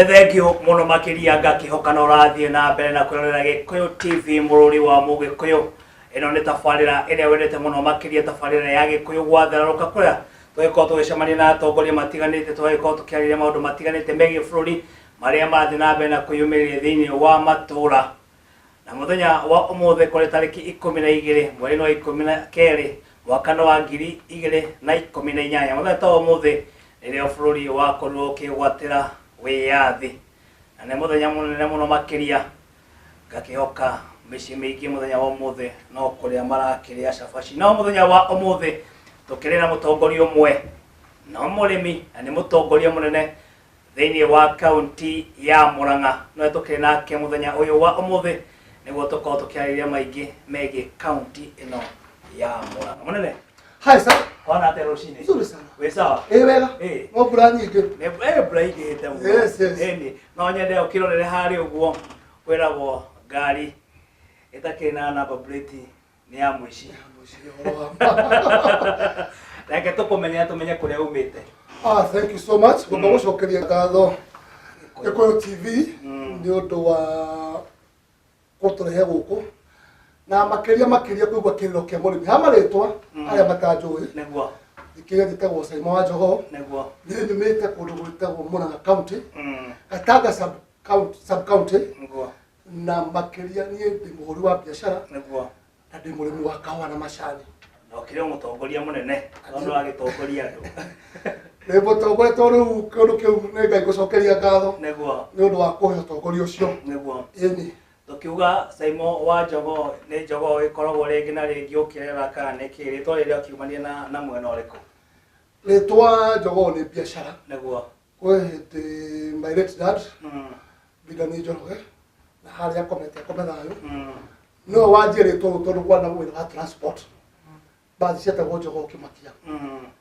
Nethengio muno makiria ngakihoka no rathie na mbere na kwirorera Gikuyu TV mururi wa Mugikuyu. Ino ni tafarira ine wendete muno makiria tafarira ya Gikuyu gwatheraruka kuria twiko tugicemania na atongoria matiganite twiko tukiarĩrĩria maundu matiganite megie bũrũri maria mathi na mbere na kwĩyumĩria thĩinĩ wa matũra. Na muthenya wa ũmũthĩ kũrĩ tarĩki 12 mweri wa 12 mwaka wa 2018 muthenya ta ũmũthĩ rĩrĩa bũrũri wakorirwo ũkĩgwatĩra wĩyathi. Na nĩ muthenya mũnene mũno makiria ngakihoka mĩciĩ mĩingĩ muthenya wa ũmũthĩ no kũrĩa marakĩrĩa cabaci. No muthenya wa ũmũthĩ tukĩrĩ na mũtongoria ũmwe no mũrĩmi na nĩ mũtongoria mũnene thĩinĩ wa kaunti ya Murang'a. No tukĩrĩ nake muthenya ũyũ wa ũmũthĩ nĩguo tũkorwo tũkĩarĩrĩria maingĩ megie kaunti ĩno ya Murang'a. Mũnene, hi sir. Hona atĩa rũcinĩ? Nzuri sana. Wĩ sawa? Wega. No mbura nyingĩ. Mbura ĩingĩhĩte mũno. Yes. No nyende ũkĩrorere harĩa ũguo kwĩragwo ngari ĩtakĩrĩ na number plate nĩ ya mũici. Reke tũkũmenya tũmenye kũrĩa umĩte. Thank you so much. Gũcokeria ngatho Gikuyu TV nĩ ũndũ wa gũtũrehe gũkũ na makiria kũigua kĩrĩro kĩa mũrĩmi. Ha marĩtwa arĩa matanjũĩ nĩguo thikĩrĩa gĩtagwo Saimo wa Njogo. Nĩguo niĩ nyumĩte kũndũ gwĩtagwo Murang'a County, Gatanga sub county. Nĩguo na makiria niĩ ndĩ mũhũri wa biacara nĩguo na ndĩ mũrĩmi wa kahũa na macani. na ũkĩrĩ mũtongoria mũnene tondũ wa gĩtongoria andũ. Nĩ mũtongoria rĩu kĩndũ kĩu nĩ Ngai gũcokeria ngatho nĩguo nĩ ũndũ wa kũhe ũtongoria ũcio. nĩguo Ĩni tukiuga Saimo wa Njogo nĩ Njogo ĩkoragwo rĩngĩ na rĩngĩ ũkĩrera kana nĩ kĩ rĩtwa rĩrĩa ũkiumania na mwena ũrĩkũ? rĩtwa Njogo nĩ biacara. Nĩguo Kwĩ hĩndĩ my late dad Bidani Njoroge na harĩa akomete thayũ nĩwe wanjia rĩtwa rĩu tondũ kwana wĩra wa transport bathi ciatagwo Njogo Kĩmakia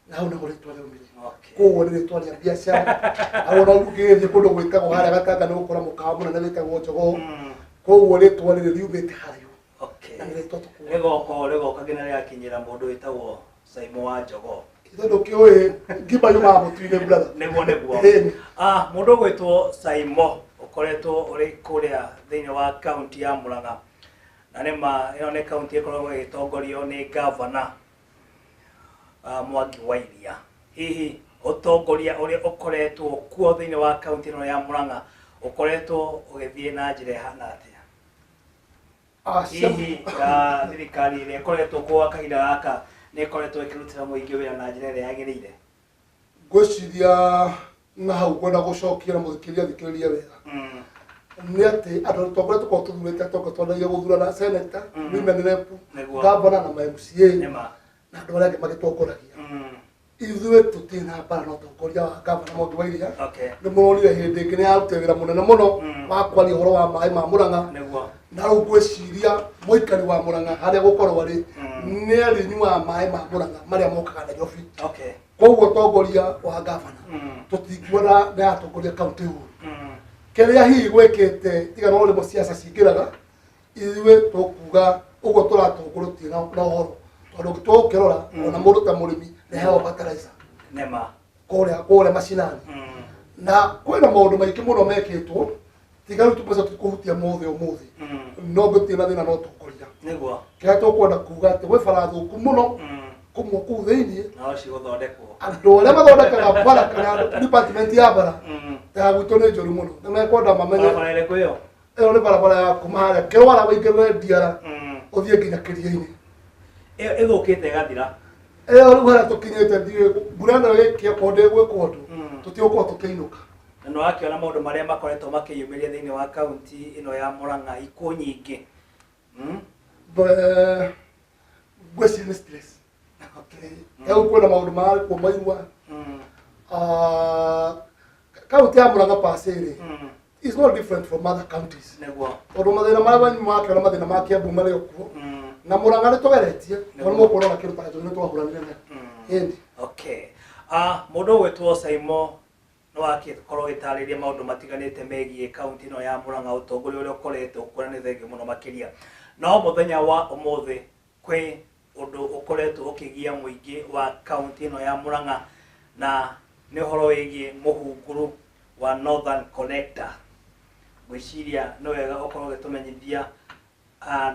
na hau nĩho rĩtwa rĩumire. Koguo nĩ rĩtwa rĩa biacara. Hau no ũngĩgĩthiĩ kũndũ gwĩtagwo harĩa Gatanga nĩ ũgũkora mũkawa mũnene wĩtagwo Njogo. Koguo rĩtwa rĩrĩ riumĩte harĩa. Rĩgoka nginya rĩgakinyĩra mũndũ wĩtagwo Saimo wa Njogo. Tondũ kĩũĩ ngima yumaga mũtu-inĩ brother. Nĩguo mũndũ gwĩtwo Saimo ũkoretwo ũrĩ kũrĩa thĩinĩ wa kaunti ya Murang'a na nĩma ĩno nĩ kaunti ĩkoragwo ĩgĩtongorio nĩ gavana Mwangi wa Iria. Hihi ũtongoria ũrĩa ũkoretwo kuo thĩinĩ wa kaunti ĩno ya Murang'a ũkoretwo ũgĩthiĩ na njĩra ĩhana atĩa? Hihi thirikari ĩrĩa ĩkoretwo kuo kahinda gaka nĩ ĩkoretwo ĩkĩrutĩra mũingĩ wĩra na njĩra ĩrĩa yagĩrĩire? Ngwĩciria na hau kwenda gũcokia na thikĩrĩria wega nĩ atĩ andũ atongoria tũkorwo tũthurĩte twanagia gũthurana seneta, women rep, gavana na MCA na andũ arĩa angĩ magĩtongoragia. Ithuĩ tũtirĩ na mbara na ũtongoria wa gavana Mwangi wa Iria. Nĩ mũronire hĩndĩ ĩngĩ nĩ arutire wĩra mũnene mũno wa kwaria ũhoro wa maĩ ma Murang'a. Na rĩu ngwĩciria mũikari wa Murang'a harĩa gũkorwo arĩ nĩ arĩnyuaga maĩ ma Murang'a marĩa mokaga Nairobi. Koguo ũtongoria wa gavana tũtingiona nĩ atongoria kaunti huru. Kĩrĩa hihi gwĩkĩte tiga no rĩmwe ciaca cingĩraga ithuĩ tũkuga ũguo tũratongoria na ũhoro tondũ tũkĩrora ona mũndũ ta mũrĩmi nĩ heo fertilizer kũrĩa macinani na kwĩna maũndũ maingĩ mũno mekĩtwo tiga rĩu tũmbeca tũkũhutia ũmũthĩ no ngũtirĩ na thĩna no ũtongoria. Kĩrĩa tũkwenda kuga atĩ gwĩ bara thũku mũno kũmwe kũu thĩinĩ andũ arĩa mathondekaga bara kana department ya bara ta gwitũ nĩ njũru mũno nĩ mekwenda mamenye ĩyo nĩ barabara ya kuma harĩa Kĩrwara waingĩrĩre Ndiara ũthiĩ nginya Kĩria-inĩ ĩthũkĩte ĩgathira. Rĩu harĩa tũkinyĩte ndiũĩ mbura ĩno ĩgĩkĩokorwo ndĩgwĩkwo ũndũ tũtigũkorwo tũkĩinũka. Na nĩ wakĩona maũndũ marĩa makoretwo makĩyumĩria thĩinĩ wa kaunti ĩno ya Murang'a ikuũ nyingĩ. Ngwĩciria nĩ stress. Rĩu kwĩna maũndũ marĩkuo mairua kaunti ya Murang'a pasĩrĩ is not different from other counties. Tondũ mathĩna marĩa makĩona mathĩna ma Kiambu marĩ okuo na Murang'a nĩ tũgeretie tondũ mũkũrora kĩndũ ta nĩ twahũranire nayo. Mũndũ gwĩtwo Saimo nĩ wakĩkorwo gĩtarĩria maũndũ matiganĩte megiĩ kaunti ĩno ya Murang'a ũtongoria ũrĩa ũkoretwo kuo nĩ thengi mũno makiria. No mũthenya wa ũmũthĩ kwĩ ũndũ ũkoretwo ũkĩgia mũingĩ wa kaunti ĩno ya Murang'a na nĩ ũhoro wĩgiĩ mũhunguru wa Northern Connector gwiciria no wega okorwo gitumenyithia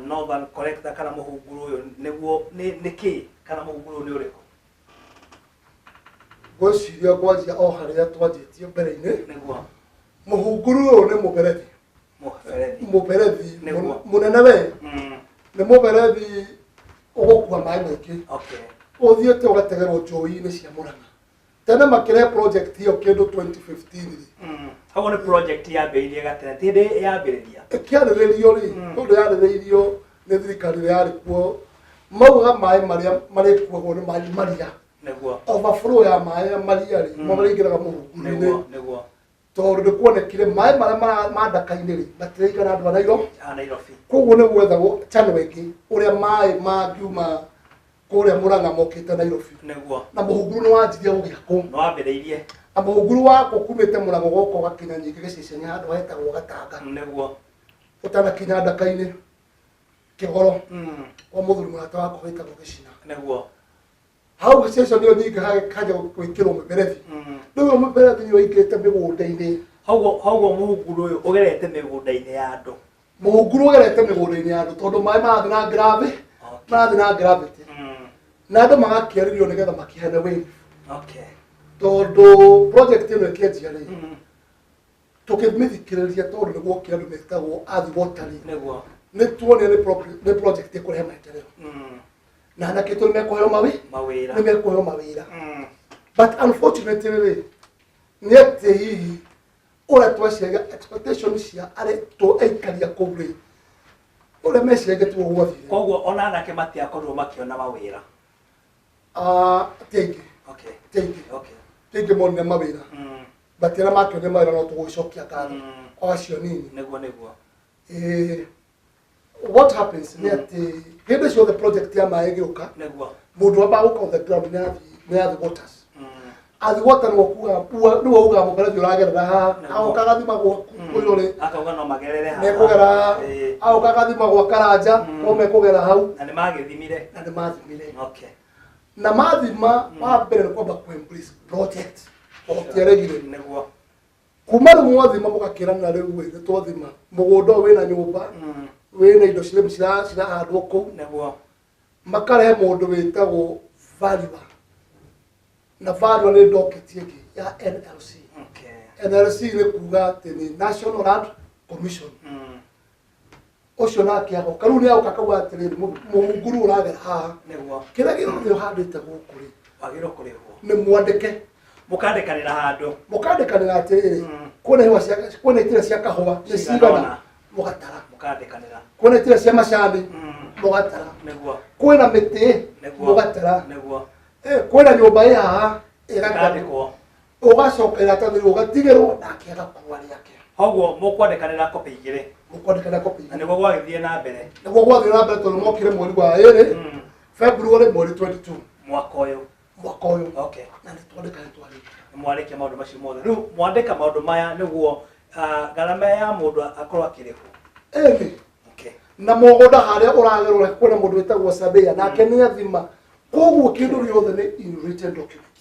Northern Connector kana muhunguru uyu niguo niki kana muhunguru ni uriko gwiciria kwanjia o haria twanjitie mbere-ini niguo muhunguru uyu ni muberethi munene we ni muberethi ugukua maĩ maingĩ uthiĩte ugategerwo njũĩ-inĩ cia Mũrang'a tene makire project hiyo kindu 2015 hago ni project yambĩrĩirie gatene tindi yambĩrĩria ikiarĩrĩrio ri tondu yarĩrĩirio nĩ thirikari yari kuo mauga maĩ maria marĩkuagwo nĩ maĩ maria niguo overflow ya maĩ maria ri maringĩraga mũhunguru-inĩ niguo tondu nĩ kuonekire maĩ maria ma ndaka-inĩ ri matiraigana andũ a Nairobi koguo nĩ gwethagwo channel ĩngĩ ũrĩa maĩ mangiuma kũrĩa Mũrang'a mokĩte Nairobi niguo na mũhunguru nĩ wanjirie gũgĩakwo no wambĩrĩirie na mũhunguru wako kumĩte Mũrang'a gũkũ gakinya nyingĩ gĩceceni handũ hetagwo Gatanga niguo ũtanakinya ndaka-inĩ Kĩgoro kwa mũthuri mũrata wakwa wĩtagwo Gĩcina niguo hau gĩceceni ĩyo ningĩ haja gwĩkĩrwo mũberethi rĩu ũyũ mũberethi nĩ ũingĩte mĩgũnda-inĩ haugo mũhunguru ũyũ ũgerete mĩgũnda-inĩ ya andũ mũhunguru ũgerete mĩgũnda-inĩ ya andũ tondũ maĩ marathiĩ na gravity marathiĩ na gravity na andũ magakĩarĩrio nĩgetha makĩhene wave tondũ project ĩno ĩkĩanjia rĩ tũkĩmĩthikĩrĩria tondũ nĩguo kĩandũ metagwo Earth Watering nĩ tuonire nĩ project ĩkũrehe maendeleo na anake tũ nĩmekũheo mawĩra but unfortunately rĩ nĩ atĩ hihi ũrĩa tweciria expectation cia arĩa aikaria kũu rĩ ũrĩa meciria tuo gwathire koguo ona anake matiakorirwo makĩona mawĩra teingĩ monire mawĩra but arĩa makĩonire mawĩra no tũgũgĩcokia ngatho o acio nini niguo what happens nĩ atĩ hĩndĩ ciothe project ya maĩ ĩgĩũka mũndũ wambaga gũka on the ground nĩ Earth Waters Earth Water nĩwe ugaga mũberethi ũragerera haha agoka gathima gwaku ũyũ rĩ akauga no magerere haha mekũgera agoka gathima gwa Karanja no mekũgera hau na nĩ magĩthimire na mathima wa mbere nĩ kwamba ku-embrace project gũtiaregire nĩguo kuma rĩu mwathima mũgakĩrana rĩu nĩ twathima mũgũnda ũyũ wĩna nyũmba wĩna indo cirahandwo kũu nĩguo makarehe mũndũ wĩtagwo valuer na valuer nĩ docket ĩngĩ ya NLC NLC nĩ kuga atĩ nĩ National Land Commission ucio nake agoka rĩu nĩ agoka akauga atĩrĩrĩ mũhunguru ũragera haha kĩrĩa gĩothe ũhandĩte gũkũ rĩ wagĩrĩirwo kũrĩhwo nĩ mwandĩke mũkandĩkanĩra handũ mũkandĩkanĩra atĩrĩrĩ kwĩna itĩra cia kahũa nĩ cigana mũgatara kwĩna itĩra cia macani mũgatara kwĩna mĩtĩ mũgatara kwĩna nyũmba ĩ haha ĩgakandĩkwo ũgacoka ĩratathĩrwo ũgatigĩrwo nake agakua rĩake koguo mũkwandĩkanĩra kopi igĩrĩ na nĩguo gwagĩthiĩ na mbere tondũ mokire mweri wa ĩrĩ February mweri 22 mwaka ũyũ na nĩ twandĩkanĩtwo mwarĩkia maũndũ macio mothe rĩu mwandĩka maũndũ maya nĩguo ngarama ya mũndũ akorwo akĩrĩhwo na mũgũnda harĩa ũragerwo kwĩna mũndũ wĩtagwo surveyor nake nĩ athima koguo kĩndũ gĩothe nĩ in written document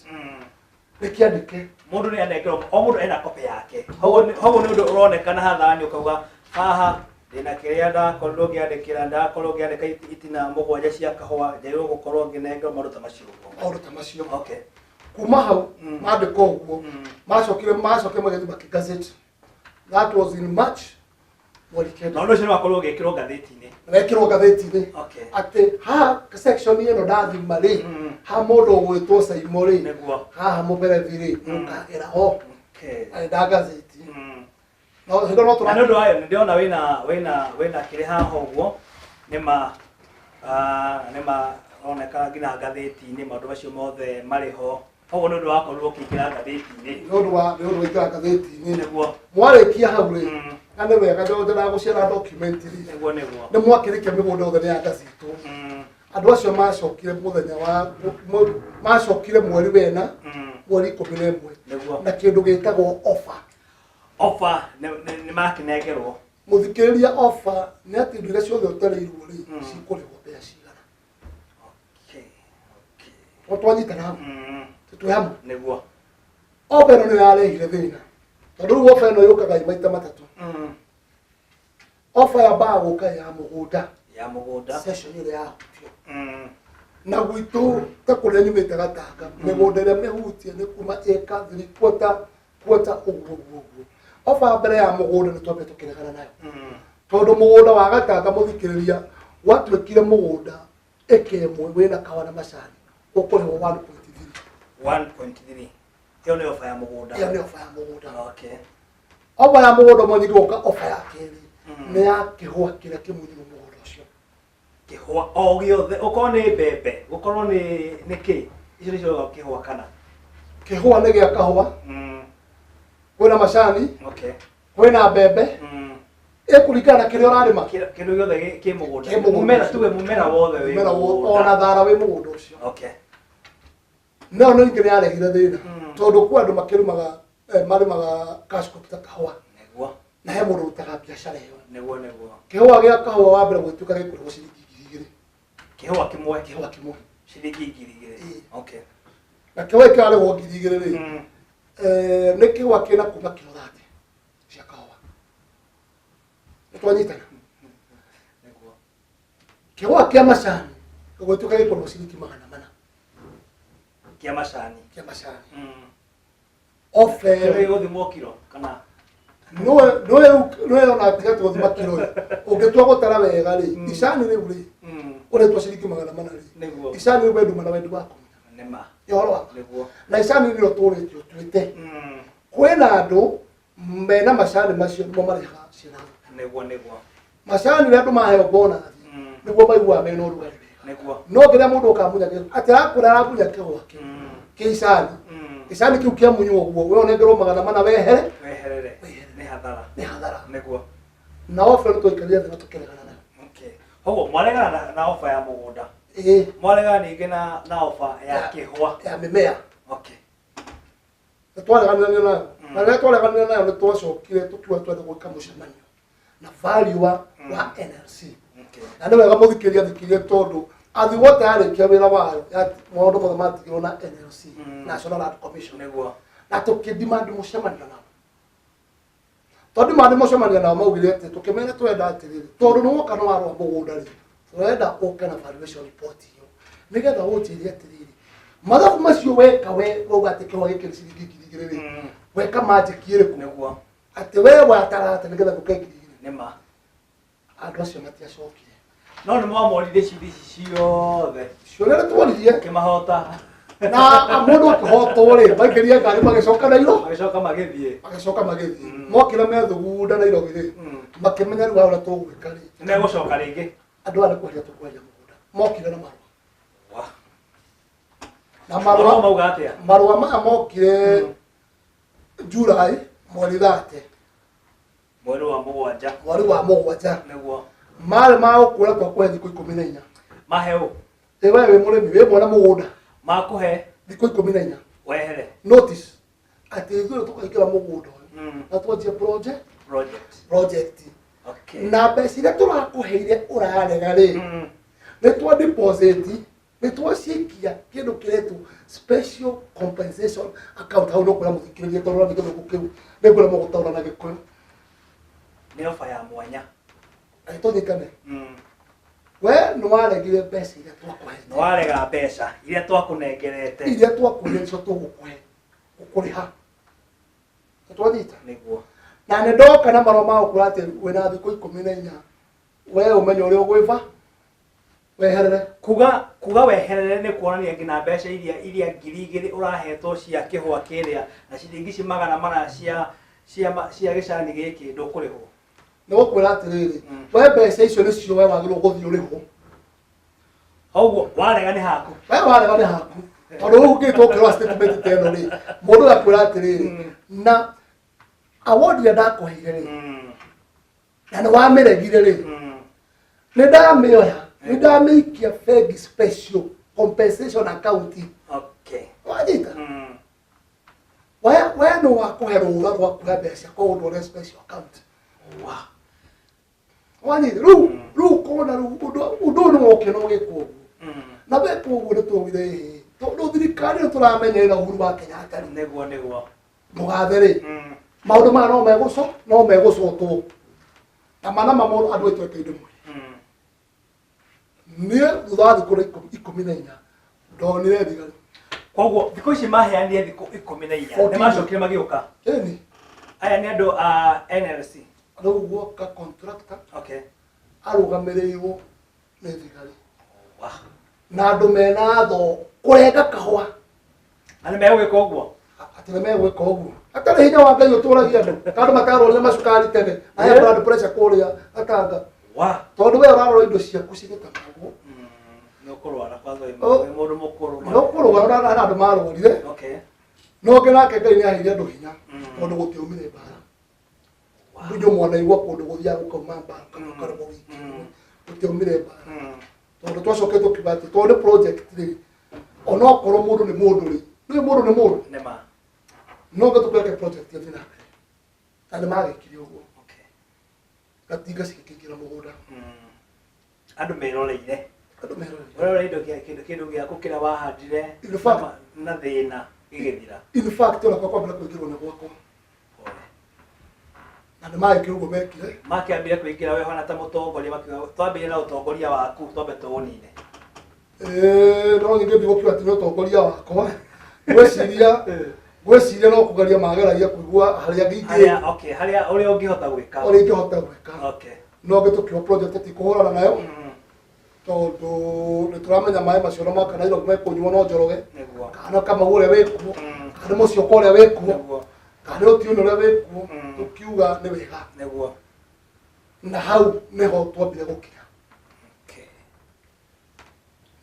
nĩ kĩandĩke mũndũ nĩ anengerwo o mũndũ ena kopi yake hau nĩ ũndũ ũronekana hathani ũkauga haha ndĩna kĩrĩa ndakorwo ngĩandĩka itina mũgwanja cia kahũa njagĩrĩirwo gũkorwo ngĩnengerwo maũndũ ta macio kuma hau mandĩka ũguo macokire magĩthiĩ makĩgazeti that was in March mweri kenda na ũndũ ũcio wakorwo ũgĩkĩrwo ngathĩti-inĩ atĩ haha section ĩno ndathima rĩ ha mũndũ ũgwĩtwo Saimo rĩ haha mũberethi rĩ ũkagera ho nda ngathĩti na nĩ ũndũ wayo nĩ ndĩrona wĩna kĩrĩ haha ũguo nĩma roneka nginya ngathĩti-inĩ maũndũ macio mothe marĩ ho koguo nĩ ũndũ wakorirwo ũkĩingĩra ngathĩti-inĩ nĩ ũndũ wa ingĩra ngathĩti-inĩ nĩguo mwarĩkia hau rĩ na nĩ wega ndĩragũciara document rĩ nĩ mwakĩrĩkia mĩgũnda yothe nĩ yangacitwo andũ acio macokire mweri wena mweri 11 na kĩndũ gĩtagwo offer nĩ makĩnengerwo mũthikĩrĩria offer nĩ atĩ indo iria ciothe ũtarĩirwo rĩ cikũrĩhwo mbeca cigana twanyitana hamwe tũtwĩ hamwe nĩguo offer ĩno nĩ yarehire thĩna tondu ofa ino yukaga maita matatu ofa ya baguka ya mugunda session ile ya hutio na gwitu ta kuria nyumite gatanga migunda ria mihutie ni kuma eka 3/4 ugugu ofa mbere ya mugunda ni twambe tukiregana nayo tondu mugunda wa gatanga muthikiriria watwikire mugunda ekemwe wina kawana macani ukurihwo 1.3 hiyo ni ofa ya mugunda okay ofa ya mugunda mo nyigoka ofa ya keri ni ya kihwa kira kimunyi mugunda ucio kihwa o giothe uko ni bebe gukorwo ni ki icio nicio kihwa kana kihwa ni gia kahwa kwina macani okay kwina bebe ekuringana kiria urarima kindu giothe ki mugunda mumera tuwe mumera wothe wi ona thara wi mugunda ucio okay no ngire yaregire thina tondu kwa andu makirumaga marimaga cash crop ta kahwa neguo na he mundu utaga biashara iyo neguo kihwa gia kahwa wa mbere gwituka gikuru ciringi 2,000 kihwa kimwe ciringi 2,000 okay na kihwa kale go 2,000 ri ni kihwa kina kuma kilo 30 cia kahwa twanyitana neguo kihwa kia macani gwituka gikuru ciringi 400 kia macani ofe kile guthimwo kilo kana no ona tiga tuthima kilo ungitwa gutara wega ri icani ri uri uri twa ciringi 400 ri icani ri wendu mana wendu wako nema yoro neguo na icani ri turitio twite kwina andu mena macani macio mo mariha cina neguo macani ri andu maheo bonus niguo maigua mena urugari neguo no kiria mundu ukamunya ati akura aramunya kihwa kiicani icani kiu kia munyu oguo we onengerwo 400 weherere ni hathara neguo na ofa ndo tuikaria thina tukiregana nayo okay hogo mwaregana na ofa ya mugunda mwaregana ningi na ofa ya kihwa ya mimea okay twaregana nayo na rĩa twaregana nayo ni twacokire tukiwa twende gwika mucemanio na value wa NLC na nĩ wega mũthikĩria tondu athi wote arĩkia wĩra wayo ya maũndũ mothe matigirwo na NLC National Land Commission neguo na tukidemand mũcemanio nao tondu mandi mũcemanio nao maugire atĩ tukimena twenda atiriri tondu nĩ woka no warwa mũgũnda rĩ twenda ũke na valuation report hiyo nigetha ũnjĩrie atiriri mathabu macio weka we gauga atĩ kĩhwa gĩkĩ ciringi 2,000 rĩ weka magic ĩrĩkũ neguo atĩ we watara atĩ nigetha gũke 2,000 nema andu acio matiacokire no nĩ mwamorire ciothe ciothe tworirie kimahota na mundu akihotwo ri maikeria ngari magicoka nairo magicoka magithie mokira methugunda nairo ri makimenya riu ahora tugwika ri ne gucoka ringi andu ari kweria tukweria mugunda mokire na marua na mauga atia marua ma mokire July mweri 30 mweri wa mugwanja neguo mare ma ukura kwa kwa thikũ 14 maheo ewe we murimi we mwana mugunda makuhe thikũ 14 wehere notice ati ithuĩ tukaikira mugunda na twanjia project okay na mbeca iria turakuheire urarega ri ni twa deposit ni twacikia kindu kiretu special compensation account hau no kura muthikiririe tondu ni kindu kiu ni kura mugutaura na gikuyu ni ofa ya mwanya aitonyikane we no waregire mbeca iria twakuhe no warega mbeca iria twakunengerete iria twakuhe nicio tugukuhe ukuriha twanyita niguo na nä ndoka na marå ma gå kå atä wä na thikå 14 we å menye å rä a å gwä ba weherere kuga weherere nä kuonania nginya mbeca iria 2,000 ũrahetwo cia kĩhwa kĩrĩa na ciringi ci 400 cia gĩcani gĩkĩ ndũkũrĩhwo nä gå kwä ra atä rä rä we mbeca icio nä cio we wagä rwo gå thiä å rä hwo koguo warega nä haku we warega nä haku tondå rä u ngä two kä rwa statement ta ä no rä må ndå gakwä ra atä rä rä na award ya ndakuheire ri na nä wamä regire rä nä ndamä oya nä ndamä ikia bengi special compensation account okay wanyita we nä wakå he rå ra rwa kuoya mbeca kwa å ndå å rä special account wanyita rä u kona rä u å ndå nä wokä no gä kwo guo na weka å guo nä tågire tondå thirikari nä tå ramenyerera uhuru wa Kenyatta niguo ndå gathe rä maundu ma no megũcotwo na mana mamoro andũ aitũ ekainde mwe niĩ thutha wa thikũ 14 ndonire thigari koguo thikũ ici maheanire thikũ 14 nĩ macokire magĩũka ĩni aya nĩ andũ a NLC rĩu guoka contractor okay arũgamĩrĩirwo nĩ thigari na andũ mena tho kũrenga kahũa na nĩ megwĩka ũguo atĩ nĩ megwĩka ũguo atarĩ hinya wa Ngai ũtũragia andũ tondũ matarorire macukari tene aya blood pressure kũrĩa atanga tondũ we ũrarora indo ciaku cigĩtamagwo nĩ ũkũrwara kwanza mũndũ mũkũrũ no kũrũgara na andũ marũarire okay no nake Ngai nĩ aheire andũ hinya tondũ gũtiaumire mbara ndio mwana igwa kũndũ gũthiaga gũkauma mbara kana karamo wiki gũtiaumire mbara tondũ twacoketwo kibati tondũ project rĩ ona okorwo mũndũ nĩ mũndũ rĩ nĩma no gũtukũreke project ya thina na nĩ magĩkire ũguo gatinga cigĩkĩingĩra mũgũnda andũ meroreire indo kĩndũ gĩaku kĩrĩa wahandire na thĩna gĩgĩthira in fact ona kwa kwambia kũingĩrwo nĩ gwakwa na nĩ magĩkire ũguo mekire makĩambire kũingĩra we hana ta mũtongoria makiuga twambĩrĩrie na ũtongoria waku twambe tũũnine no nyingĩ ndigũkiuga atĩ nĩ ũtongoria wakwa gwĩciria no kũgeria mageragia kũigua harĩa ngĩingĩ harĩa ũrĩa ũngĩhota gwĩka no gĩtũkĩo project tikũhũrana nayo tondũ nĩ tũramenya maĩ macio no maka Nairobi mekũnyuo no Njoroge kana Kamau ũrĩa wĩkuo kana Mũcioka ũrĩa wĩkuo kana Otieno ũrĩa wĩkuo tũkiuga nĩ wega na hau nĩho twambire gũkinya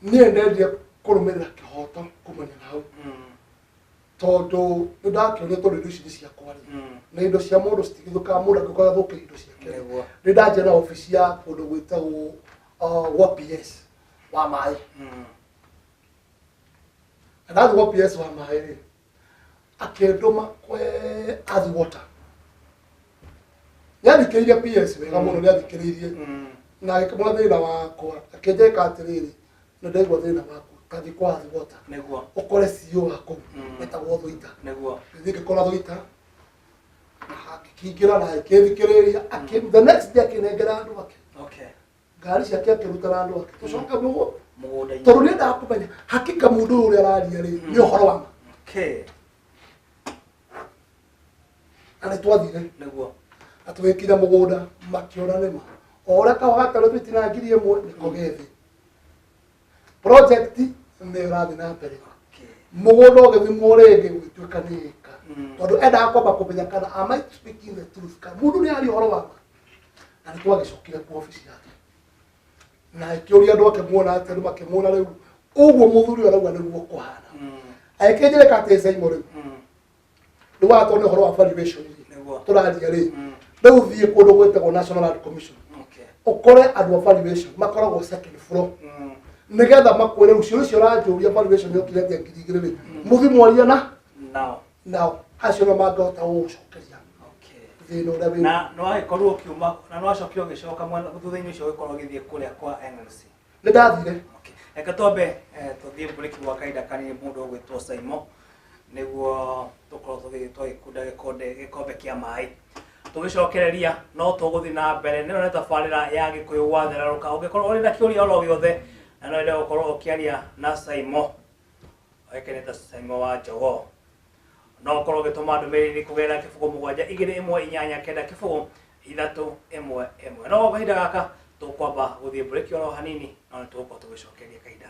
niĩ ndendire kũrũmĩrĩra kĩhoto kumania na hau tondũ nĩ ndakĩonio tondũ indo ici nĩ ciakwa na indo cia mũndũ citigithũkaga mũndũ angĩkorwo athũkia indo ciake nĩ ndanjia na obici ya kũndũ gwĩtagwo wa PS wa maĩ na ndathi wa PS wa maĩ rĩ akĩndũma kwe athi water nĩathikĩrĩirie PS wega mũno nĩathikĩrĩirie na agĩkamũra thĩna wakwa akĩnjĩka atĩrĩrĩ nĩ ndaigua thĩna waku kathi kwa athi water ũkore CEO wako wetagwo Thũita ngĩkora Thũita na akĩingĩra na akĩthikĩrĩria the next day akĩnengera andũ ake ngari ciake akĩruta na andũ ake tũcoka mũgũnda tondũ nĩ ndakũmenya hakika mũndũ ũrĩa araria rĩ nĩ ũhoro wa ma na nĩ twathire na tũgĩkinya mũgũnda makĩona nĩ ma o ũrĩa kahũa gatarĩ tũitinangirie ĩmwe nĩko gethĩ project nĩ ĩrathiĩ na mbere mũgũnda ũgĩthimwo rĩngĩ gũgĩtuĩka nĩ ĩka tondũ endaga kwamba kũmenya kana am I speaking the truth kana mũndũ nĩ aria ũhoro wa ma na nĩ twagĩcokire kwa obici yake na ikĩũria andũ ake muona atĩ makĩmuona rĩu ũguo mũthuri ũyũ arauga nĩguo kũhana akĩnjĩrĩka atĩ Saimo rĩu nĩ watwo nĩ ũhoro wa valuation tũraria rĩ rĩu thiĩ kũndũ gwĩtagwo National Land Commission ũkore andũ a valuation makoragwo second floor nĩgetha makwĩre rũciũ rũcio ũranjũria valuation yokire atĩa ngiri igĩrĩ rĩ mũthi mwaria nao acio no mangĩhota gũgũcokeria thĩna ũrĩa wĩ na no agĩkorwo ũkiuma na no acokire ũgĩcoka mwena thutha-inĩ ũcio ũgĩkorwo ũgĩthiĩ kũrĩa kwa NLC nĩ ndathire reke twambe tũthiĩ break gwa kahinda kanini mũndũ ũgwĩtwo Saimo nĩguo tũkorwo twagĩkunda gĩkombe kĩa maĩ tũgĩcokereria no tũgũthiĩ na mbere nĩyo nĩ tabarĩra ya Gĩkũyũ gwathererũka ũngĩkorwo ũrĩ na kĩũria oro gĩothe na no wende gũkorwo ũkĩaria na Saimo oĩkaine ta Saimo wa Njogoo no ũkorwo ũgĩtũma ndũmĩrĩri kũgerera kĩbũgũ 712-219-311 no kahinda gaka tũkwamba gũthiĩ break oro hanini no nĩ tũgũkorwo tũgĩcokeria kahinda